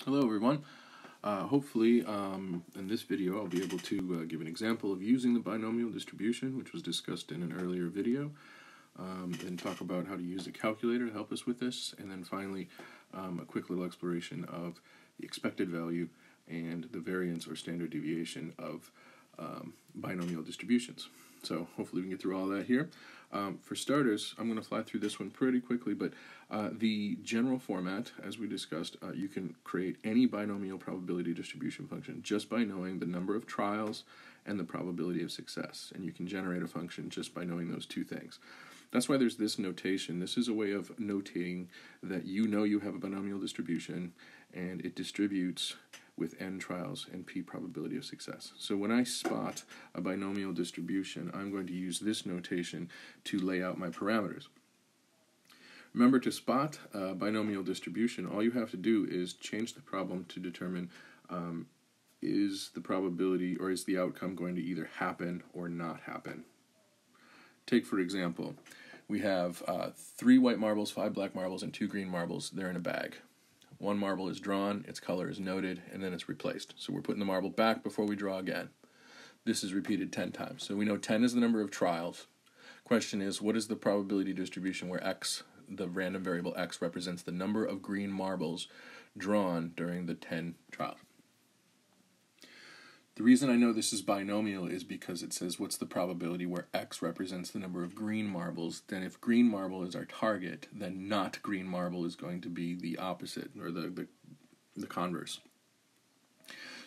Hello everyone. Hopefully in this video I'll be able to give an example of using the binomial distribution, which was discussed in an earlier video, and talk about how to use a calculator to help us with this, and then finally a quick little exploration of the expected value and the variance or standard deviation of binomial distributions. So hopefully we can get through all that here. For starters, I'm going to fly through this one pretty quickly, but the general format, as we discussed, you can create any binomial probability distribution function just by knowing the number of trials and the probability of success. And you can generate a function just by knowing those two things. That's why there's this notation. This is a way of notating that you know you have a binomial distribution and it distributes with n trials and p probability of success. So when I spot a binomial distribution, I'm going to use this notation to lay out my parameters. Remember, to spot a binomial distribution, all you have to do is change the problem to determine is the probability or is the outcome going to either happen or not happen. Take, for example, we have 3 white marbles, 5 black marbles, and 2 green marbles. They're in a bag. One marble is drawn, its color is noted, and then it's replaced. So we're putting the marble back before we draw again. This is repeated 10 times. So we know 10 is the number of trials. Question is, what is the probability distribution where x, the random variable x, represents the number of green marbles drawn during the 10 trials? The reason I know this is binomial is because it says what's the probability where x represents the number of green marbles. Then if green marble is our target, then not green marble is going to be the opposite, or the converse.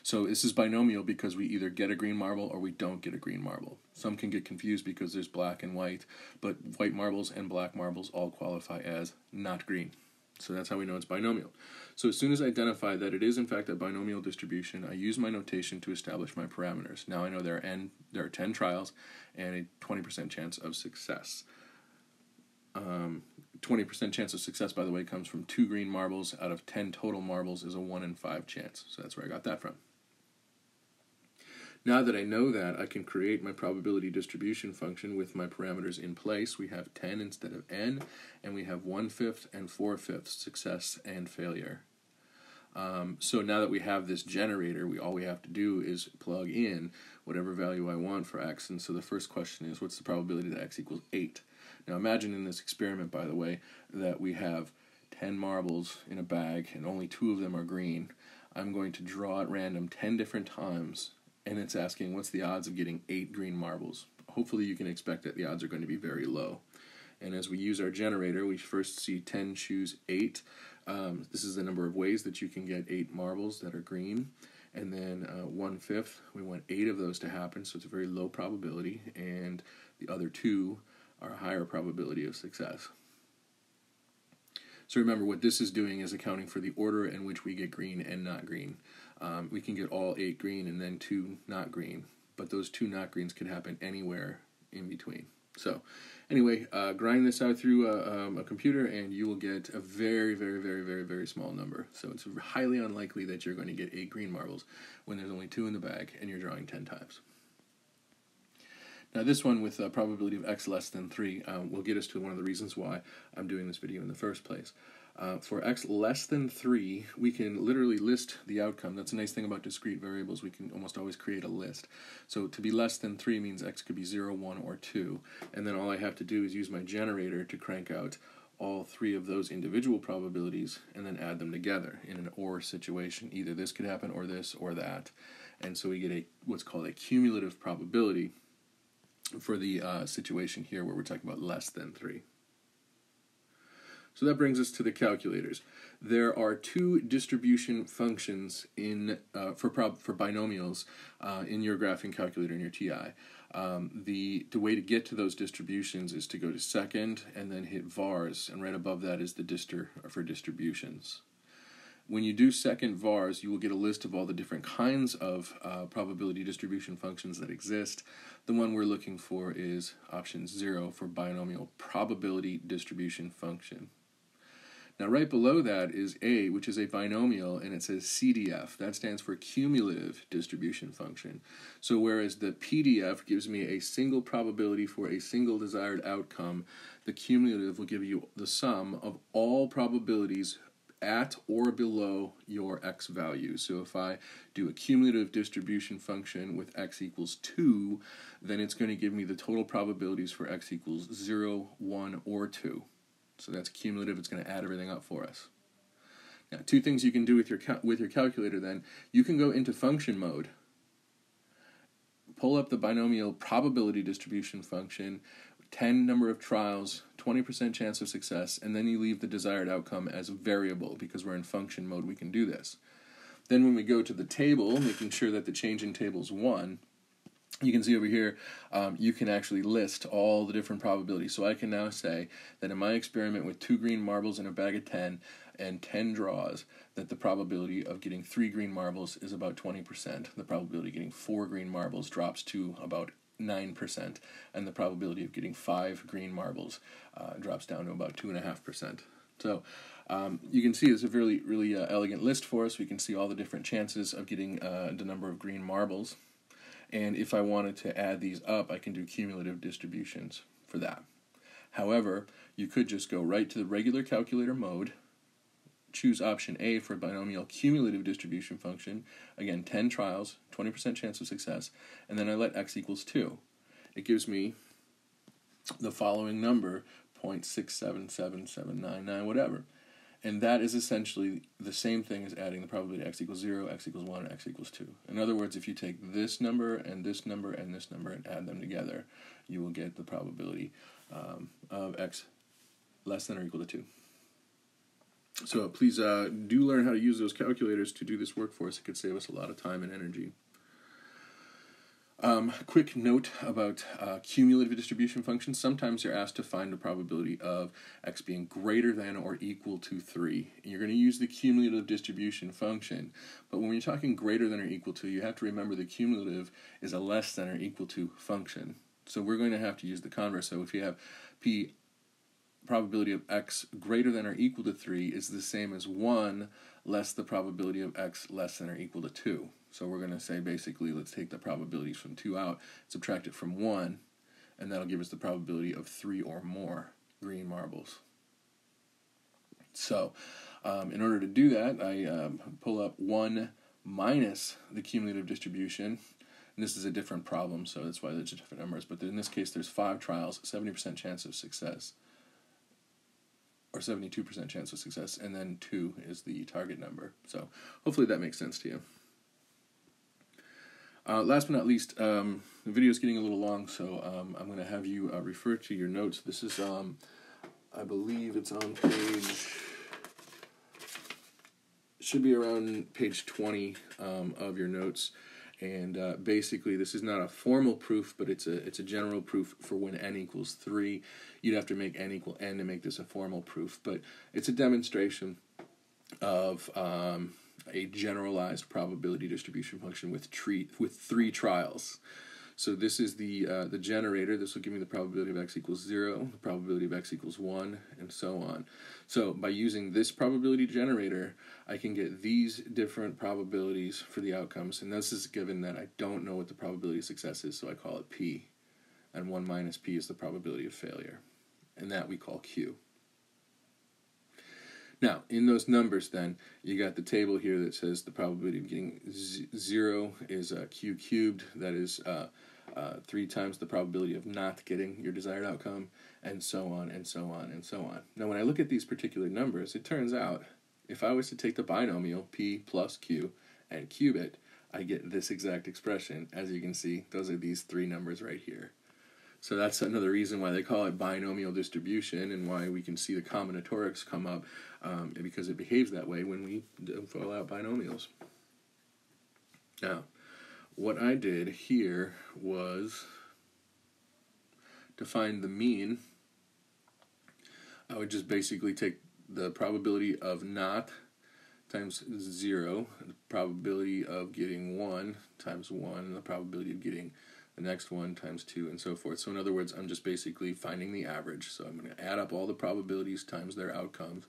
So this is binomial because we either get a green marble or we don't get a green marble. Some can get confused because there's black and white, but white marbles and black marbles all qualify as not green. So that's how we know it's binomial. So as soon as I identify that it is in fact a binomial distribution, I use my notation to establish my parameters. Now I know there are 10 trials and a 20% chance of success. 20% chance of success, by the way, comes from 2 green marbles out of 10 total marbles is a 1 in 5 chance. So that's where I got that from. Now that I know that, I can create my probability distribution function with my parameters in place. We have 10 instead of n, and we have 1/5 and 4/5 success and failure. So now that we have this generator, all we have to do is plug in whatever value I want for x. And so the first question is, what's the probability that x equals 8? Now imagine in this experiment, by the way, that we have 10 marbles in a bag and only 2 of them are green. I'm going to draw at random 10 different times, and it's asking what's the odds of getting 8 green marbles. Hopefully you can expect that the odds are going to be very low. And as we use our generator, we first see 10 choose 8. This is the number of ways that you can get 8 marbles that are green. And then 1/5, we want 8 of those to happen, so it's a very low probability. And the other 2 are a higher probability of success. So remember, what this is doing is accounting for the order in which we get green and not green. We can get all 8 green and then 2 not green, but those 2 not greens could happen anywhere in between. So anyway, grind this out through a computer and you will get a very, very, very, very, very small number. So it's highly unlikely that you're going to get 8 green marbles when there's only 2 in the bag and you're drawing 10 times. Now this one with a probability of x less than 3 will get us to one of the reasons why I'm doing this video in the first place. For x less than 3, we can literally list the outcome. That's a nice thing about discrete variables. We can almost always create a list. So to be less than 3 means x could be 0, 1, or 2. And then all I have to do is use my generator to crank out all 3 of those individual probabilities and then add them together in an or situation. Either this could happen or this or that. And so we get what's called a cumulative probability for the situation here where we're talking about less than 3. So that brings us to the calculators. There are 2 distribution functions for binomials in your graphing calculator in your TI. The way to get to those distributions is to go to second and then hit vars, and right above that is the distr for distributions. When you do second vars, you will get a list of all the different kinds of probability distribution functions that exist. The one we're looking for is option 0 for binomial probability distribution function. Now right below that is A, which is a binomial, and it says CDF. That stands for cumulative distribution function. So whereas the PDF gives me a single probability for a single desired outcome, the cumulative will give you the sum of all probabilities at or below your x value. So if I do a cumulative distribution function with x equals 2, then it's going to give me the total probabilities for x equals 0, 1, or 2. So that's cumulative. It's going to add everything up for us. Now, two things you can do with your calculator then. You can go into function mode, pull up the binomial probability distribution function, 10 number of trials, 20% chance of success, and then you leave the desired outcome as a variable. Because we're in function mode, we can do this. Then when we go to the table, making sure that the change in table is 1, you can see over here, you can actually list all the different probabilities. So I can now say that in my experiment with 2 green marbles in a bag of 10 and 10 draws, that the probability of getting 3 green marbles is about 20%. The probability of getting 4 green marbles drops to about 9%, and the probability of getting 5 green marbles drops down to about 2.5%. So you can see it's a really elegant list for us. We can see all the different chances of getting the number of green marbles. And if I wanted to add these up, I can do cumulative distributions for that. However, you could just go right to the regular calculator mode, choose option A for binomial cumulative distribution function. Again, 10 trials, 20% chance of success, and then I let x equals 2. It gives me the following number, 0.677799, whatever. And that is essentially the same thing as adding the probability x equals 0, x equals 1, and x equals 2. In other words, if you take this number and this number and this number and add them together, you will get the probability of x less than or equal to 2. So please do learn how to use those calculators to do this work for us. It could save us a lot of time and energy. Quick note about cumulative distribution functions. Sometimes you're asked to find the probability of x being greater than or equal to 3. And you're going to use the cumulative distribution function. But when you're talking greater than or equal to, you have to remember the cumulative is a less than or equal to function. So we're going to have to use the converse. So if you have p probability of x greater than or equal to 3 is the same as 1 less the probability of x less than or equal to 2. So we're going to say basically let's take the probabilities from 2 out, subtract it from 1, and that'll give us the probability of 3 or more green marbles. So in order to do that, I pull up 1 minus the cumulative distribution. And this is a different problem, so that's why there's different numbers. But in this case, there's 5 trials, 70% chance of success, or 72% chance of success, and then 2 is the target number. So hopefully that makes sense to you. Last but not least, the video is getting a little long, so I'm going to have you refer to your notes. This is, I believe it's on should be around page 20 of your notes. And basically, this is not a formal proof, but it's a general proof for when n equals 3. You'd have to make n equal n to make this a formal proof. But it's a demonstration of a generalized probability distribution function with 3 trials. So this is the generator. This will give me the probability of x equals 0, the probability of x equals 1, and so on. So by using this probability generator, I can get these different probabilities for the outcomes. And this is given that I don't know what the probability of success is, so I call it P. And 1 minus P is the probability of failure. And that we call Q. Now, in those numbers then, you got the table here that says the probability of getting 0 is q cubed. That is 3 times the probability of not getting your desired outcome, and so on, and so on, and so on. Now, when I look at these particular numbers, it turns out if I was to take the binomial p plus q and cube it, I get this exact expression. As you can see, those are these 3 numbers right here. So that's another reason why they call it binomial distribution and why we can see the combinatorics come up, because it behaves that way when we fill out binomials. Now, what I did here was to find the mean. I would just basically take the probability of not times 0, the probability of getting 1 times 1, and the probability of getting the next one times 2, and so forth. So in other words, I'm just basically finding the average. So I'm going to add up all the probabilities times their outcomes,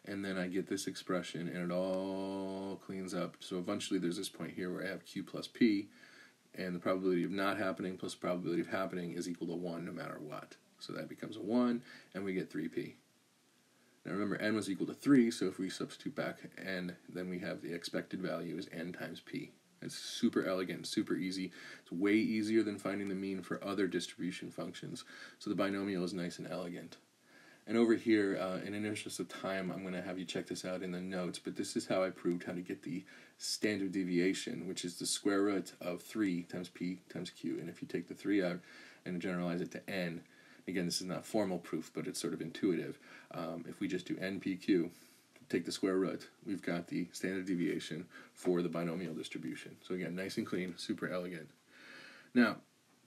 and then I get this expression, and it all cleans up. So eventually there's this point here where I have q plus p, and the probability of not happening plus the probability of happening is equal to 1 no matter what. So that becomes a 1, and we get 3p. Now remember, n was equal to 3, so if we substitute back n, then we have the expected value is n times p. It's super elegant, super easy. It's way easier than finding the mean for other distribution functions. So the binomial is nice and elegant. And over here, in an interest of time, I'm going to have you check this out in the notes, but this is how I proved how to get the standard deviation, which is the square root of 3 times p times q. And if you take the 3 out and generalize it to n, again, this is not formal proof, but it's sort of intuitive. If we just do npq, take the square root, we've got the standard deviation for the binomial distribution. So again, nice and clean, super elegant. Now,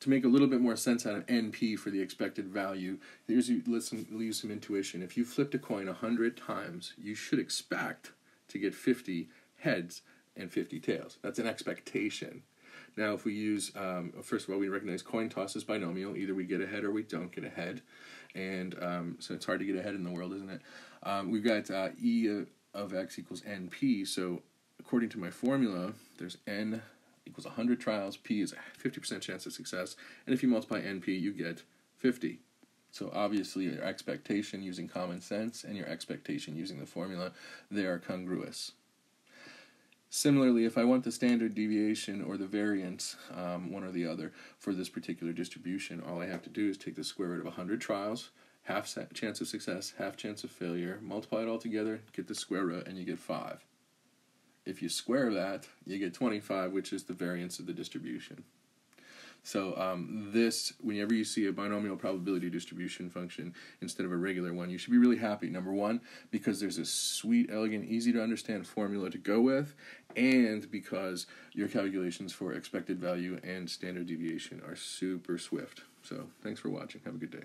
to make a little bit more sense out of NP for the expected value, let's use some intuition. If you flipped a coin 100 times, you should expect to get 50 heads and 50 tails. That's an expectation. Now, if we use, first of all, we recognize coin toss is binomial. Either we get a head or we don't get a head. And so it's hard to get a head in the world, isn't it? We've got E of x equals NP. So according to my formula, there's N equals 100 trials. P is a 50% chance of success. And if you multiply NP, you get 50. So obviously your expectation using common sense and your expectation using the formula, they are congruous. Similarly, if I want the standard deviation or the variance, one or the other, for this particular distribution, all I have to do is take the square root of 100 trials, half chance of success, half chance of failure, multiply it all together, get the square root, and you get 5. If you square that, you get 25, which is the variance of the distribution. So whenever you see a binomial probability distribution function instead of a regular one, you should be really happy. Number one, because there's a sweet, elegant, easy to understand formula to go with, and because your calculations for expected value and standard deviation are super swift. So thanks for watching. Have a good day.